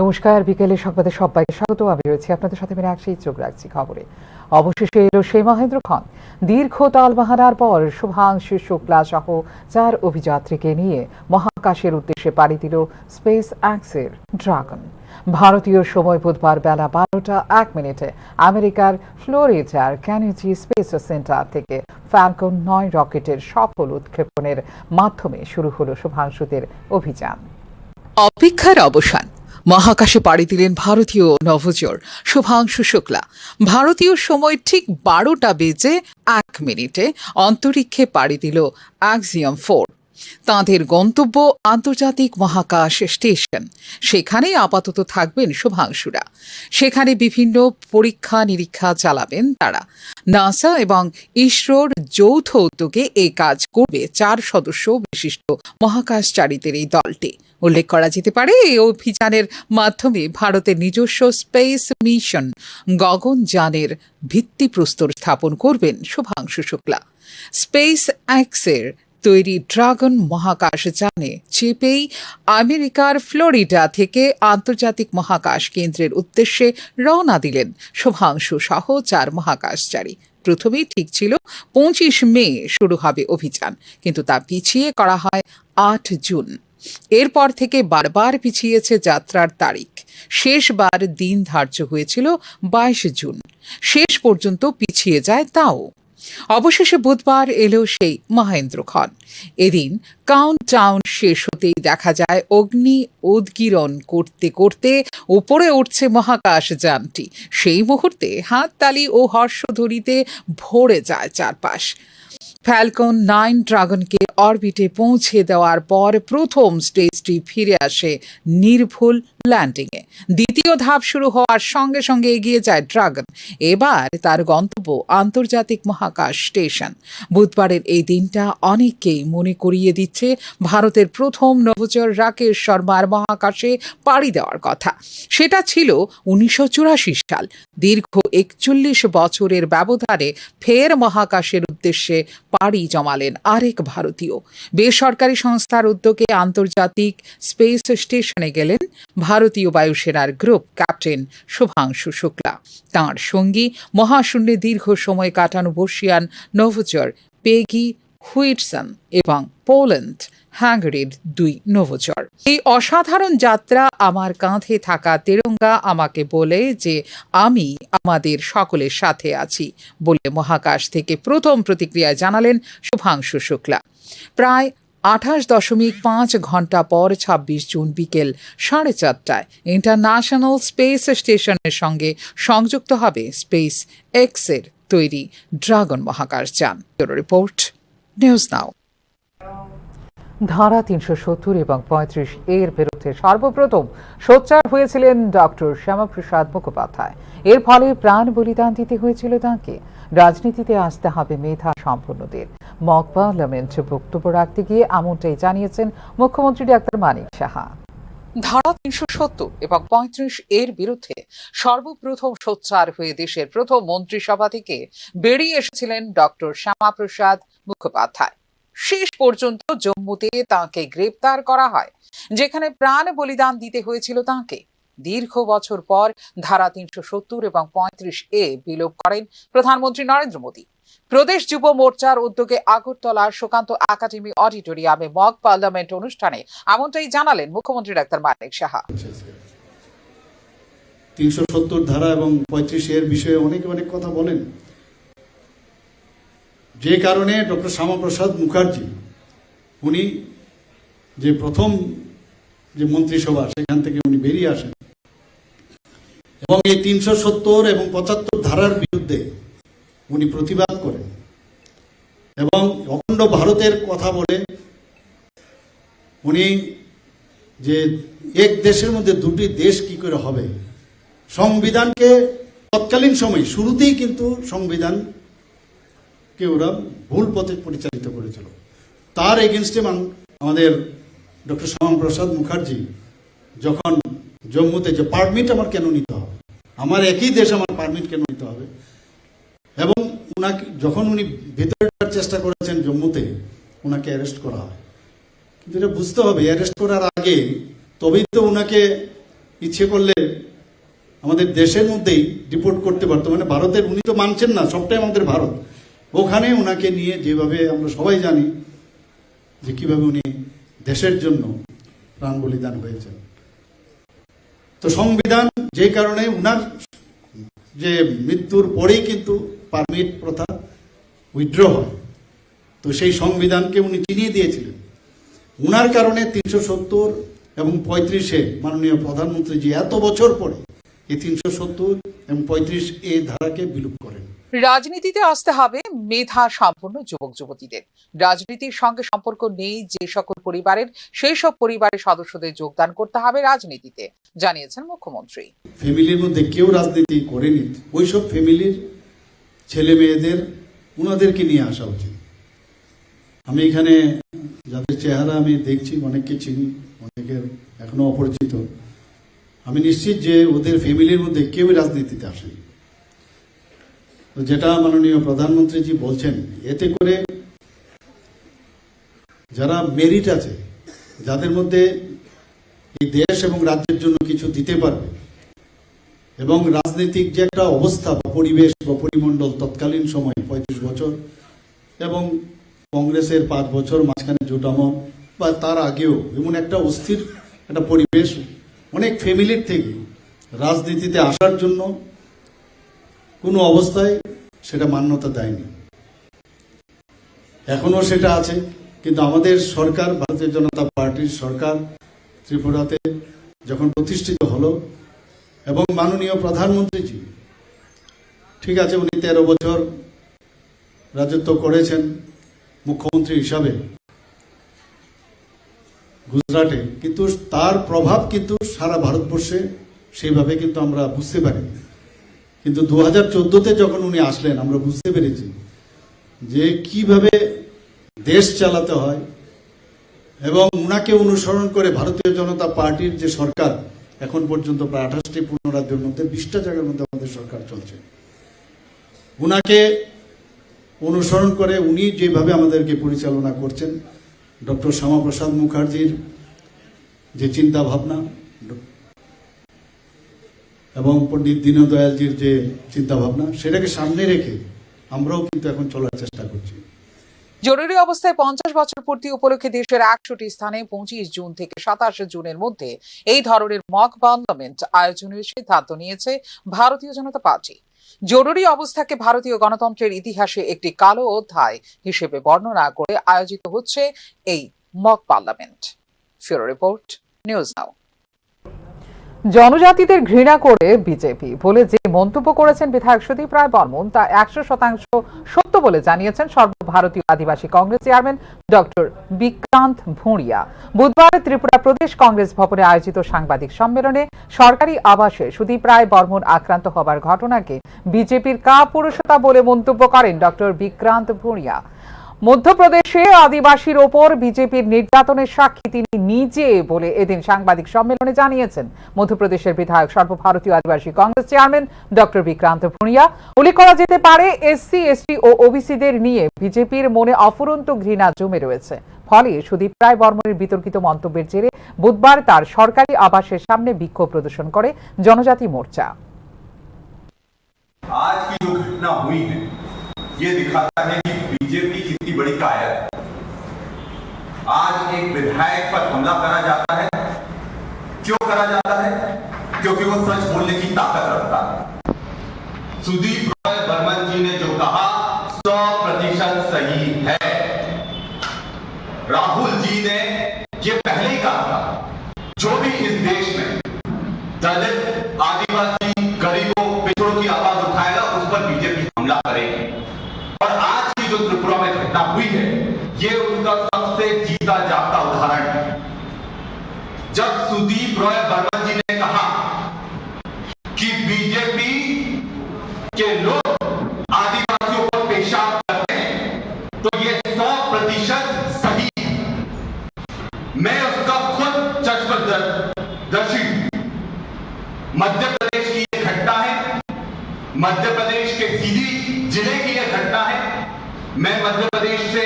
নমস্কার, বিকেলে সংবাদে সবাইকে স্বাগত। আমি রয়েছি আপনাদের সাথে, মেরে একসাথে চোখ রাখছি খবরে। অবশেষে এলো সেই মহেন্দ্র খন। দীর্ঘ তালবাহানার পর শুভাংশু শুক্লা সহ 4 অভিযাত্রীকে নিয়ে মহাকাশের উদ্দেশ্যে পাড়ি দিল স্পেস এক্সের ড্রাগন। ভারতীয় সময় বুধবার বেলা 12:01 আমেরিকার ফ্লোরিডার কেনেডি স্পেস সেন্টার থেকে ফ্যালকন 9 রকেটের সফল উৎক্ষেপণের মাধ্যমে শুরু হলো শুভাংশুদের অভিযান। অপেক্ষার অবসান। মহাকাশে পাড়ি দিলেন ভারতীয় নভোচর শুভাংশু শুক্লা। ভারতীয় সময় ঠিক 12:01 অন্তরিক্ষে পাড়ি দিল অ্যাক্সিয়াম 4। তাঁদের গন্তব্য আন্তর্জাতিক মহাকাশ স্টেশন। সেখানেই আপাতত থাকবেন শুভাংশুরা। সেখানে বিভিন্ন পরীক্ষা নিরীক্ষা চালাবেন তারা। নাসা এবং ইসরোর যৌথ উদ্যোগে এই কাজ করবে 4 সদস্য বিশিষ্ট মহাকাশচারীদের এই দলটি। উল্লেখ করা যেতে পারে, এই অভিযানের মাধ্যমে ভারতের নিজস্ব স্পেস মিশন গগনযানের ভিত্তিপ্রস্তর স্থাপন করবেন শুভাংশু শুক্লা। স্পেস এক্সের তৈরি ড্রাগন মহাকাশযানে চেপেই আমেরিকার ফ্লোরিডা থেকে আন্তর্জাতিক মহাকাশ কেন্দ্রের উদ্দেশ্যে রওনা দিলেন শুভাংশু সহ 4 মহাকাশচারী। প্রথমেই ঠিক ছিল 25 মে শুরু হবে অভিযান, কিন্তু তা পিছিয়ে করা হয় 8 জুন। এরপর থেকে বারবার পিছিয়েছে যাত্রার তারিখ। শেষবার দিন ধার্য হয়েছিল 22 জুন। শেষ পর্যন্ত পিছিয়ে যায় তাও। অবশেষে বুধবার এলো সেই মহেন্দ্রক্ষণ। এদিন কাউন্টডাউন শেষ হতেই দেখা যায় অগ্নি উদগীরণ করতে করতে উপরে উঠছে মহাকাশ যানটি। সেই মুহূর্তে হাততালি ও হর্ষধ্বনিতে ভরে যায় চারপাশ। ফ্যালকন 9 ড্রাগনকে অরবিটে পৌঁছে দেওয়ার পর প্রথম স্টেজটি ফিরে আসে নির্ভুল ল্যান্ডিংয়ে। দ্বিতীয় ধাপ শুরু হওয়ার সঙ্গে সঙ্গে এগিয়ে যায় ড্রাগন। এবার তার গন্তব্য আন্তর্জাতিক মহাকাশ স্টেশন। বুধবারের এই দিনটা অনেককেই মনে করিয়ে দিচ্ছে ভারতের প্রথম নভোচর রাকেশ শর্মার মহাকাশে পাড়ি দেওয়ার কথা। সেটা ছিল 1984 সাল। দীর্ঘ 41 বছরের ব্যবধানে ফের মহাকাশের উদ্দেশ্যে পাড়ি জমালেন আরেক ভারতীয়। বেসরকারি সংস্থার উদ্যোগে আন্তর্জাতিক স্পেস স্টেশনে গেলেন ভারতীয় বায়ুসেনার গ্রুপ ক্যাপ্টেন শুভাংশু শুক্লা। তাঁর সঙ্গী মহাশূন্যে দীর্ঘ সময় কাটানো বর্ষিয়ান নভোচর পেগি হুইটসন এবং পোল্যান্ড হাঙ্গেরির 2 নভোচর। এই অসাধারণ যাত্রা আমার কাঁধে থাকা তেরঙ্গা আমাকে বলে যে আমি আমাদের সকলের সাথে আছি বলে মহাকাশ থেকে প্রথম প্রতিক্রিয়া জানালেন শুভাংশু শুক্লা। প্রায় 28.5 ঘন্টা পর 26 জুন বিকেল 4:30 ইন্টারন্যাশনাল স্পেস স্টেশনের সঙ্গে সংযুক্ত হবে স্পেস এক্সের তৈরি ড্রাগন মহাকাশযান। রিপোর্ট নিউজ নাও। ধারা 370 এবং 35 এর বিরুদ্ধে সর্বপ্রথম সোচ্চার হয়েছিলেন ডক্টর শ্যামাপ্রসাদ মুখোপাধ্যায়। এর ফলে প্রাণ বলিদান দিতে হয়েছিল তাঁকে। রাজনীতিতে আসতে হবে মেধা সম্পন্নদের। মক পার্লামেন্টে বক্তব্য রাখতে গিয়ে এমনটাই জানিয়েছেন মুখ্যমন্ত্রী ডাক্তার মানিক সাহা। ধারা 370 এবং 35 এর বিরুদ্ধে সর্বপ্রথম সোচ্চার হয়ে দেশের প্রথম মন্ত্রিসভা থেকে বেরিয়ে এসেছিলেন ডক্টর শ্যামাপ্রসাদ মুখোপাধ্যায়। শেষ পর্যন্ত জম্মুতে তাঁকে গ্রেপ্তার করা হয়, যেখানে প্রাণ বলিদান দিতে হয়েছিল তাঁকে। দীর্ঘ বছর পর ধারা 370 এবং 35 এ বিলোপ করেন প্রধানমন্ত্রী নরেন্দ্র মোদী। প্রদেশ যুব মোর্চার উদ্যোগে আগরতলার সুকান্ত একাডেমি অডিটোরিয়ামে মক পার্লামেন্ট অনুষ্ঠানে এমনটাই জানালেন মুখ্যমন্ত্রী ডাক্তার মানিক সাহা। 370 ধারা এবং 35 এর বিষয়ে অনেক কথা বলেন, যে কারণে ডক্টর শ্যামাপ্রসাদ মুখার্জি উনি যে প্রথম যে মন্ত্রিসভা সেখান থেকে উনি বেরিয়ে আসেন এবং এই 370 এবং 75 ধারার বিরুদ্ধে উনি প্রতিবাদ করেন এবং অখণ্ড ভারতের কথা বলে উনি যে এক দেশের মধ্যে 2টি দেশ কি করে হবে, সংবিধানকে তৎকালীন সময় শুরুতেই কিন্তু সংবিধানকে ওরা ভুল পথে পরিচালিত করেছিল। তার এগেনস্টে আমাদের ডক্টর শ্যামাপ্রসাদ মুখার্জি যখন জম্মুতে যে পারমিট আমার কেন নিতে হবে, আমার একই দেশ আমার পারমিট কেন নিতে হবে, এবং উনাকে যখন উনি ভেতরে চেষ্টা করেছেন জম্মুতে, উনাকে অ্যারেস্ট করা হয়। কিন্তু এটা বুঝতে হবে, অ্যারেস্ট করার আগে তবেই তো উনাকে ইচ্ছে করলে আমাদের দেশের মধ্যেই ডিপোর্ট করতে পারতো, মানে ভারতের, উনি তো মানছেন না, সবটাই আমাদের ভারত, ওখানে ওনাকে নিয়ে যেভাবে আমরা সবাই জানি যে কিভাবে উনি দেশের জন্য প্রাণ বলিদান হয়েছেন। তো সংবিধান যে কারণে উনার যে মৃত্যুর পরেই কিন্তু পারমিট প্রথা উইথড্র হয়, তো সেই সংবিধানকে উনি চিনিয়ে দিয়েছিলেন। উনার কারণে 370 এবং 35-এ মাননীয় প্রধানমন্ত্রীজি এত বছর পরে এই 370 এবং 35A ধারাকে বিলুপ্ত করেন। রাজনীতিতে আসতে হবে মেধা সম্পন্ন যুবক যুবতীদের। রাজনীতির সঙ্গে সম্পর্ক নেই যে সকল পরিবারের, সেই সব পরিবারের সদস্যদের যোগদান করতে হবে রাজনীতিতে, জানিয়েছেন মুখ্যমন্ত্রী। ফ্যামিলির মধ্যে কেউ রাজনীতি করেনি, ওইসব ফ্যামিলির ছেলে মেয়েদের ওনাদেরকে নিয়ে আসা উচিত। আমি এখানে যাদের চেহারা আমি দেখছি, অনেককে চিনি, অনেকের এখনো অপরিচিত, আমি নিশ্চিত যে ওদের ফ্যামিলির মধ্যে কেউ রাজনীতিতে আসেনি। তো যেটা মাননীয় প্রধানমন্ত্রীজি বলছেন, এতে করে যারা মেরিট আছে, যাদের মধ্যে এই দেশ এবং রাজ্যের জন্য কিছু দিতে পারবে, এবং রাজনৈতিক যে একটা অবস্থা বা পরিবেশ বা পরিমণ্ডল তৎকালীন সময় 35 বছর এবং কংগ্রেসের 5 বছর মাঝখানে জোটামন বা তার আগেও এমন একটা অস্থির একটা পরিবেশ অনেক ফ্যামিলির থেকে রাজনীতিতে আসার জন্য কোনো অবস্থায় সেটা মান্যতা দেয়নি। এখনো সেটা আছে, কিন্তু আমাদের সরকার, ভারতীয় জনতা পার্টির সরকার ত্রিপুরাতে যখন প্রতিষ্ঠিত হলো এবং মাননীয় প্রধানমন্ত্রীজি, ঠিক আছে উনি 13 বছর রাজত্ব করেছেন মুখ্যমন্ত্রী হিসাবে গুজরাটে, কিন্তু তার প্রভাব কিন্তু সারা ভারতবর্ষে সেইভাবে কিন্তু আমরা বুঝতে পারি। কিন্তু 2014-তে যখন উনি আসলেন, আমরা বুঝতে পেরেছি যে কিভাবে দেশ চালাতে হয়, এবং উনাকে অনুসরণ করে ভারতীয় জনতা পার্টির যে সরকার এখন পর্যন্ত প্রায় 28টি পূর্ণ রাজ্যের মধ্যে 20টা জায়গার মধ্যে আমাদের সরকার চলছে। উনাকে অনুসরণ করে উনি যেভাবে আমাদেরকে পরিচালনা করছেন, ডক্টর শ্যামাপ্রসাদ মুখার্জির যে চিন্তা ভাবনা এবং পণ্ডিত দীনদয়ালজির যে চিন্তা ভাবনা, সেটাকে সামনে রেখে আমরাও কিন্তু এখন চলার চেষ্টা করছি। জরুরি অবস্থায় 50 বছর পূর্তি উপলক্ষে দেশের 100টি স্থানে 25 জুন থেকে 27 জুনের মধ্যে এই ধরনের মক পার্লামেন্ট আয়োজনের সিদ্ধান্ত নিয়েছে ভারতীয় জনতা পার্টি। জরুরি অবস্থাকে ভারতীয় গণতন্ত্রের ইতিহাসে একটি কালো অধ্যায় হিসেবে বর্ণনা করে আয়োজিত হচ্ছে এই mock parliament. Bureau report, news now. জনজাতিদের ঘৃণা করে বিজেপি বলে যে মন্তব্য করেছেন বিধায়ক সুদীপ রায় বর্মন, তা 100% সত্য বলে জানিয়েছেন সর্বভারতীয় আদিবাসী কংগ্রেস চেয়ারম্যান ডক্টর বিক্রান্ত ভুঁড়িয়া। বুধবার ত্রিপুরা প্রদেশ কংগ্রেস ভবনে আয়োজিত সাংবাদিক সম্মেলনে সরকারি আবাসে সুদীপ রায় বর্মন আক্রান্ত হবার ঘটনাকে বিজেপির কাপুরুষতা বলে মন্তব্য করেন ডক্টর বিক্রান্ত ভুঁড়িয়া। মধ্যপ্রদেশে আদিবাসীর ওপর বিজেপির নির্যাতনের সাক্ষী তিনি নিজে বলে এদিন সাংবাদিক সম্মেলনে জানিয়েছেন মধ্যপ্রদেশের বিধায়ক সর্বভারতীয় আদিবাসী কংগ্রেস চেয়ারম্যান ডক্টর বিক্রান্ত ভুঁড়িয়া। উল্লেখ করা যেতে পারে, এসসি, এসটি ও ওবিসিদের নিয়ে বিজেপির মনে অফুরন্ত ঘৃণা জমে রয়েছে। ফলে সুদীপ রায় বর্মনের বিতর্কিত মন্তব্যের জেরে বুধবার তার সরকারি আবাসের সামনে বিক্ষোভ প্রদর্শন করে জনজাতি মোর্চা। आज की जो घटना हुई है ये दिखाता है कि बीजेपी कितनी बड़ी कायर है। आज एक विधायक पर हमला करा जाता है, क्यों करा जाता है? क्योंकि वो सच बोलने की ताकत रखता है। सुदीप राय बर्मन जी ने जो कहा 100% सही है। राहुल जी ने ये पहले ही कहा था, जो भी इस देश में दलित, आदिवासी, गरीबों, पिछड़ों की आवाज उठाएगा उस पर बीजेपी हमला करेगी। और आज की जो त्रिपुरा में घटना हुई है ये उसका सबसे जीता जागता उदाहरण है। जब सुदीप राय बर्मन जी ने कहा कि बीजेपी के लोग आदिवासियों पर पेशाब करते हैं, तो ये 100% सही है। मैं उसका खुद चश्मदर्शी। मध्य प्रदेश की ये घटना है, मध्य प्रदेश के सीधी जिले की यह घटना है। मैं मध्य प्रदेश से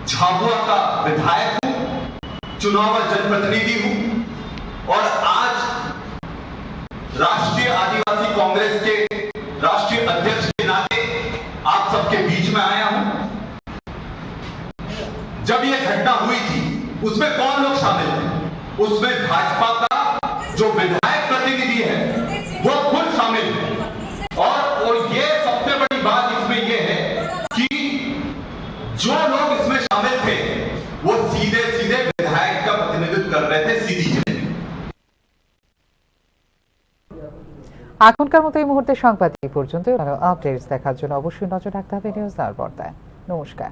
झाबुआ का विधायक हूं, चुनाव जनप्रतिनिधि हूं, और आज राष्ट्रीय आदिवासी कांग्रेस के राष्ट्रीय अध्यक्ष के नाते आप सबके बीच में आया हूं। जब ये घटना हुई थी उसमें कौन लोग शामिल थे? उसमें भाजपा का जो विधायक प्रतिनिधि है वो खुद शामिल है। और ये सबसे बड़ी बात इसमें ये है कि जो लोग इसमें शामिल थे वो सीधे सीधे विधायक का प्रतिनिधित्व कर रहे थे सीधी जिले। এখনকার মতো এই মুহূর্তে সংবাদ এই পর্যন্ত। আপডেটস দেখার জন্য অবশ্যই নজর রাখতে হবে নিউজ আর পর্দায়। নমস্কার।